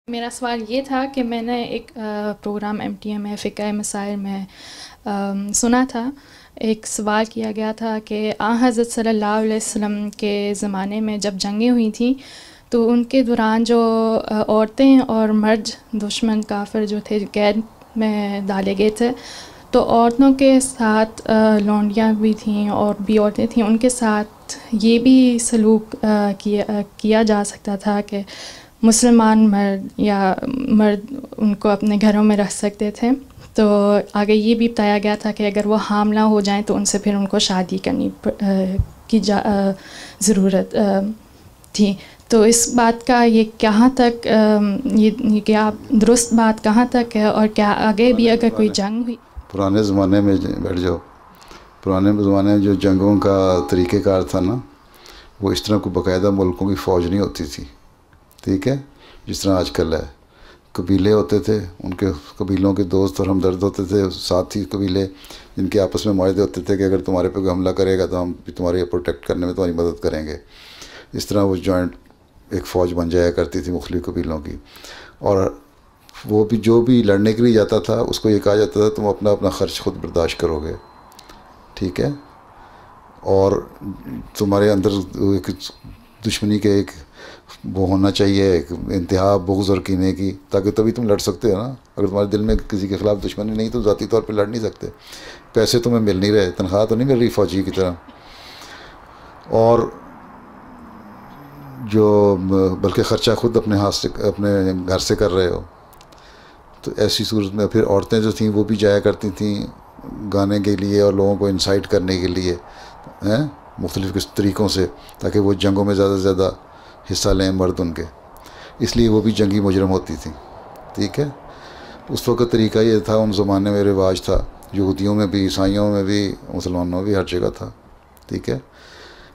میرا سوال یہ تھا کہ میں نے ایک پروگرام MTM میں فقہ مسائل میں سنا تھا، ایک سوال کیا گیا تھا کہ حضرت صلی اللہ علیہ وسلم کے زمانے میں جب جنگیں ہوئی تھیں تو ان کے دوران جو عورتیں اور مرد دشمن کافر جو تھے قید میں ڈالے گئے تھے، تو عورتوں کے ساتھ لونڈیاں بھی تھیں اور بھی عورتیں تھیں، ان کے ساتھ یہ بھی سلوک کیا جا سکتا تھا کہ مسلمان مرد یا مرد ان کو اپنے گھروں میں رکھ سکتے تھے. تو آگے یہ بھی بتایا گیا تھا کہ اگر وہ حاملہ ہو جائیں تو ان سے پھر ان کو شادی کرنی کی ضرورت تھی. تو اس بات کا یہ کہاں تک یہ کیا درست بات کہاں تک ہے، اور کیا آگے بھی اگر کوئی جنگ ہوئی؟ پرانے زمانے میں بیٹھ جاؤ، پرانے زمانے میں جو جنگوں کا طریقہ کار تھا نا، وہ اس طرح کوئی باقاعدہ ملکوں کی فوج نہیں ہوتی تھی، ٹھیک ہے، جس طرح آج کل ہے. قبیلے ہوتے تھے، ان کے قبیلوں کے دوست اور ہمدرد ہوتے تھے، ساتھی قبیلے جن کے آپس میں معاہدے ہوتے تھے کہ اگر تمہارے پہ کوئی حملہ کرے گا تو ہم بھی تمہاری پروٹیکٹ کرنے میں تمہاری مدد کریں گے. اس طرح وہ جوائنٹ ایک فوج بن جایا کرتی تھی مختلف قبیلوں کی. اور وہ بھی جو بھی لڑنے کے لیے جاتا تھا اس کو یہ کہا جاتا تھا تم اپنا اپنا خرچ خود برداشت کرو گے، ٹھیک ہے، اور تمہارے اندر ایک دشمنی کے ایک وہ ہونا چاہیے، ایک انتہا بغض اور کینے کی، تاکہ تبھی تم لڑ سکتے ہو نا. اگر تمہارے دل میں کسی کے خلاف دشمنی نہیں تو ذاتی طور پہ لڑ نہیں سکتے. پیسے تمہیں مل نہیں رہے، تنخواہ تو نہیں مل رہی فوجی کی طرح، اور جو بلکہ خرچہ خود اپنے ہاتھ سے اپنے گھر سے کر رہے ہو. تو ایسی صورت میں پھر عورتیں جو تھیں وہ بھی جایا کرتی تھیں گانے کے لیے اور لوگوں کو انسائٹ کرنے کے لیے مختلف طریقوں سے، تاکہ وہ جنگوں میں زیادہ سے زیادہ حصہ لیں مرد ان کے. اس لیے وہ بھی جنگی مجرم ہوتی تھیں، ٹھیک ہے. اس وقت طریقہ یہ تھا، ان زمانے میں رواج تھا، یہودیوں میں بھی، عیسائیوں میں بھی، مسلمانوں میں بھی، ہر جگہ تھا، ٹھیک ہے،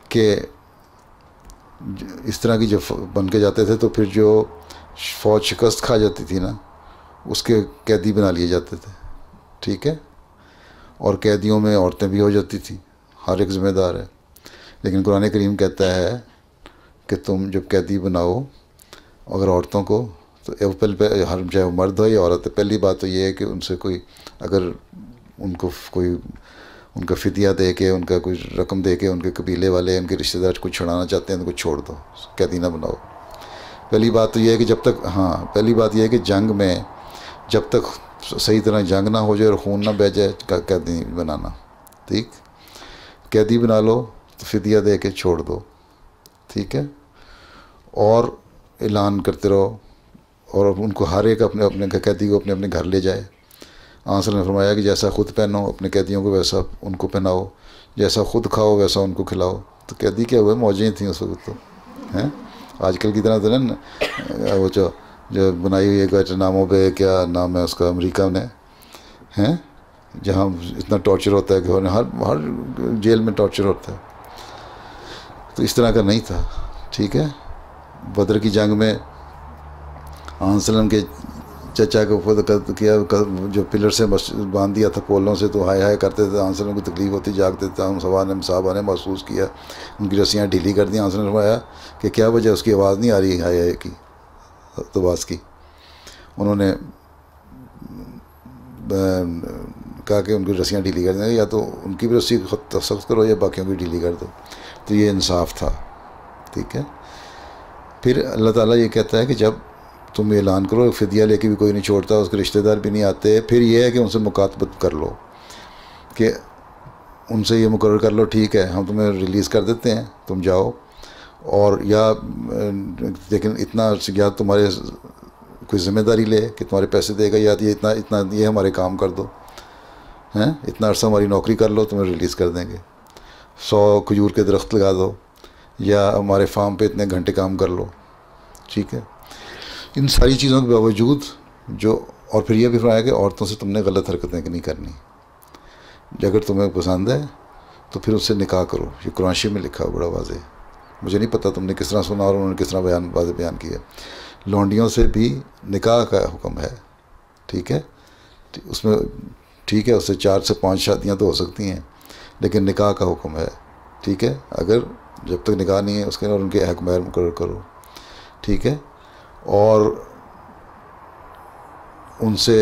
کہ اس طرح کی جب بن کے جاتے تھے تو پھر جو فوج شکست کھا جاتی تھی نا، اس کے قیدی بنا لیے جاتے تھے، ٹھیک ہے. اور قیدیوں میں عورتیں بھی ہو جاتی تھیں، ہر ایک ذمہ دار ہے. لیکن قرآن کریم کہتا ہے کہ تم جب قیدی بناؤ اگر عورتوں کو، تو ہر چاہے وہ مرد ہو یا عورت ہے، پہلی بات تو یہ ہے کہ ان سے کوئی اگر ان کو کوئی ان کا فدیہ دے کے، ان کا کوئی رقم دے کے، ان کے قبیلے والے، ان کے رشتہ دار کو چھڑانا چاہتے ہیں تو کو چھوڑ دو، قیدی نہ بناؤ. پہلی بات تو یہ ہے کہ جب تک پہلی بات یہ ہے کہ جنگ میں جب تک صحیح طرح جنگ نہ ہو جائے اور خون نہ بہہ جائے قیدی بنانا، ٹھیک. قیدی بنا لو تو فدیہ دے کے چھوڑ دو، ٹھیک ہے، اور اعلان کرتے رہو، اور ان کو ہر ایک اپنے اپنے قیدی کو اپنے اپنے گھر لے جائے. آنسل نے فرمایا کہ جیسا خود پہنو اپنے قیدیوں کو ویسا ان کو پہناؤ، جیسا خود کھاؤ ویسا ان کو کھلاؤ. تو قیدی کیا ہوئے، موجیں تھیں اس وقت تو ہیں. آج کل کی طرح تو نا وہ جو بنائی ہوئی ہے ناموں پہ، کیا نام ہے اس کا، امریکہ نے ہیں، جہاں اتنا ٹارچر ہوتا ہے کہ ہر جیل میں ٹارچر ہوتا ہے. تو اس طرح کا نہیں تھا، ٹھیک ہے. بدر کی جنگ میں آنسلم کے چچا کو کیا، جو پلر سے باندھ دیا تھا پولوں سے، تو ہائے ہائے کرتے تھے. آنسلم کو تکلیف ہوتی، جاگتے تھے. ہم صحابہ نے محسوس کیا، ان کی رسیاں ڈھیلی کر دیں. آنسلم نے فرمایا کہ کیا وجہ، اس کی آواز نہیں آ رہی ہائے ہائے کی، تباس کی. انہوں نے کہا کہ ان کی رسیاں ڈھیلی کر دیں، یا تو ان کی بھی رسی سخت کرو یا باقیوں کی ڈھیلی کر دو. تو یہ انصاف تھا، ٹھیک ہے. پھر اللہ تعالیٰ یہ کہتا ہے کہ جب تم اعلان کرو، فدیہ لے کے بھی کوئی نہیں چھوڑتا، اس کے رشتہ دار بھی نہیں آتے. پھر یہ ہے کہ ان سے مکاتبت کر لو، کہ ان سے یہ مقرر کر لو، ٹھیک ہے ہم تمہیں ریلیز کر دیتے ہیں، تم جاؤ. اور یا لیکن اتنا یا تمہارے کوئی ذمہ داری لے کہ تمہارے پیسے دے گا، یا اتنا یہ ہمارے کام کر دو، اتنا عرصہ ہماری نوکری کر لو، تمہیں ریلیز کر دیں گے. 100 کھجور کے درخت لگا دو، یا ہمارے فارم پہ اتنے گھنٹے کام کر لو، ٹھیک ہے. ان ساری چیزوں کے باوجود اور پھر یہ بھی فرمایا کہ عورتوں سے تم نے غلط حرکتیں نہیں کرنی. اگر تمہیں پسند ہے تو پھر اس سے نکاح کرو. یہ قرآن شریف میں لکھا بڑا واضح. مجھے نہیں پتہ تم نے کس طرح سنا اور انہوں نے کس طرح واضح بیان کیا. لونڈیوں سے بھی نکاح کا حکم ہے، ٹھیک ہے. اس میں ٹھیک ہے، اس سے 4 سے 5 شادیاں تو ہو سکتی ہیں، لیکن نکاح کا حکم ہے، ٹھیک ہے. اگر جب تک نکاح نہیں ہے اس کے اور ان کے حق مہر مقرر کرو، ٹھیک ہے. اور ان سے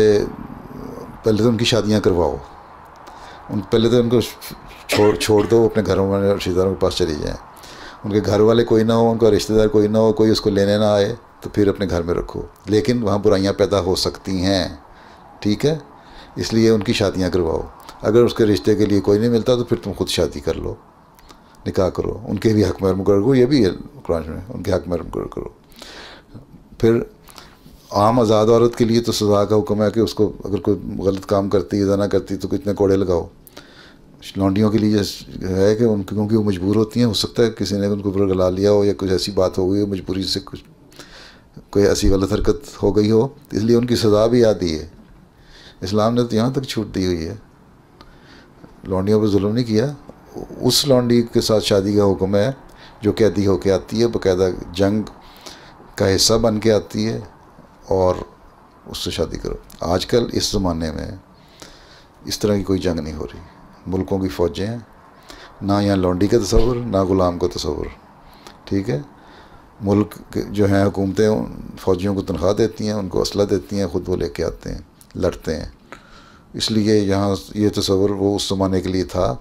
پہلے تو ان کی شادیاں کرواؤ، پہلے تو ان کو چھوڑ دو، اپنے گھروں والے رشتہ داروں کے پاس چلی جائیں. ان کے گھر والے کوئی نہ ہو، ان کا رشتہ دار کوئی نہ ہو، کوئی اس کو لینے نہ آئے، تو پھر اپنے گھر میں رکھو. لیکن وہاں برائیاں پیدا ہو سکتی ہیں، ٹھیک ہے، اس لیے ان کی شادیاں کرواؤ. اگر اس کے رشتے کے لیے کوئی نہیں ملتا تو پھر تم خود شادی کر لو، نکاح کرو، ان کے بھی حق میں مقرر کرو. یہ بھی ہے قرآن میں، ان کے حق میں مقرر کرو. پھر عام آزاد عورت کے لیے تو سزا کا حکم ہے کہ اس کو اگر کوئی غلط کام کرتی ہے، زنا کرتی تو کتنے کوڑے لگاؤ. لونڈیوں کے لیے ہے کہ ان کیونکہ وہ مجبور ہوتی ہیں، ہو سکتا ہے کسی نے ان کو اوپر گلا لیا ہو یا کچھ ایسی بات ہو گئی ہو، مجبوری سے کچھ کوئی ایسی غلط حرکت ہو گئی ہو، اس لیے ان کی سزا بھی آتی ہے. اسلام نے تو یہاں تک چھوٹ دی ہوئی ہے، لونڈیوں پہ ظلم نہیں کیا. اس لونڈی کے ساتھ شادی کا حکم ہے جو قیدی ہو کے آتی ہے، باقاعدہ جنگ کا حصہ بن کے آتی ہے، اور اس سے شادی کرو. آج کل اس زمانے میں اس طرح کی کوئی جنگ نہیں ہو رہی. ملکوں کی فوجیں ہیں، نہ یہاں لونڈی کا تصور نہ غلام کا تصور، ٹھیک ہے. ملک جو ہیں حکومتیں فوجیوں کو تنخواہ دیتی ہیں، ان کو اسلحہ دیتی ہیں، خود وہ لے کے آتے ہیں، لڑتے ہیں. اس لیے یہاں یہ تصور وہ اس زمانے کے لیے تھا،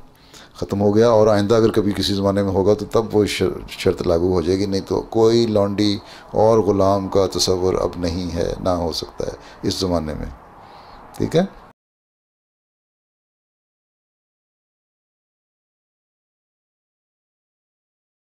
ختم ہو گیا. اور آئندہ اگر کبھی کسی زمانے میں ہوگا تو تب وہ شرط لاگو ہو جائے گی، نہیں تو کوئی لونڈی اور غلام کا تصور اب نہیں ہے، نہ ہو سکتا ہے اس زمانے میں، ٹھیک ہے.